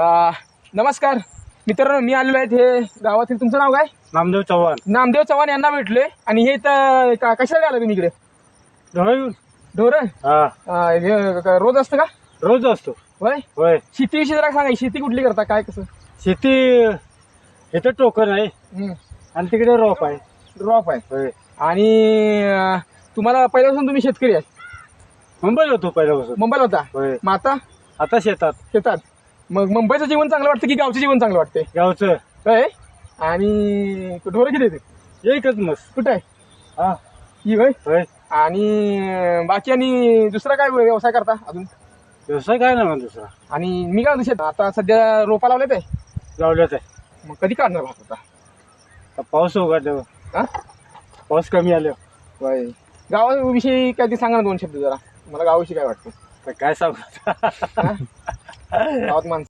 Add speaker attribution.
Speaker 1: नमस्कार मित्रांनो, मी आलेलो आहे हे गावातील. तुमचं नाव काय?
Speaker 2: नामदेव चव्हाण.
Speaker 1: नामदेव चव्हाण यांना भेटलोय. आणि हे इथं कशाला आला तुम्ही इकडे?
Speaker 2: ढोरं.
Speaker 1: ढोरं
Speaker 2: हा,
Speaker 1: हे रोज असतं का?
Speaker 2: रोज असतो.
Speaker 1: होय.
Speaker 2: होय.
Speaker 1: शेतीविषयी जरा सांगा. शेती कुठली करता, काय कसं?
Speaker 2: शेती इथं टोकन आहे आणि तिकडे रोप आहे.
Speaker 1: ड्रॉप आहे.
Speaker 2: होय.
Speaker 1: आणि तुम्हाला पहिल्यापासून तुम्ही शेतकरी आहे?
Speaker 2: मुंबईला होतो पहिल्यापासून.
Speaker 1: मुंबईला होता.
Speaker 2: होय.
Speaker 1: मग आता
Speaker 2: आता शेतात.
Speaker 1: शेतात. मग मुंबईचं जीवन चांगलं वाटतं की गावचं जीवन चांगलं वाटतंय?
Speaker 2: गावचं
Speaker 1: होय. आणि ढोरं किती येते?
Speaker 2: एकच मस्त.
Speaker 1: कुठं आहे
Speaker 2: हा.
Speaker 1: ही? होय.
Speaker 2: होय.
Speaker 1: आणि बाकी आणि दुसरा काय व्यवसाय करता अजून?
Speaker 2: व्यवसाय काय नाही दुसरा.
Speaker 1: आणि मी काय म्हणतो, आता सध्या रोपा लावलेत आहे.
Speaker 2: लावल्यात आहे.
Speaker 1: मग कधी काढणार भात आता?
Speaker 2: आता पाऊस उघडल्यावर.
Speaker 1: हा?
Speaker 2: पाऊस कमी आल्यावर.
Speaker 1: होय. गावाविषयी काय ते सांगा ना, दोन शब्द जरा. मला गावाविषयी काय वाटतं?
Speaker 2: तर काय सांगू.
Speaker 1: हा? गावात माणसं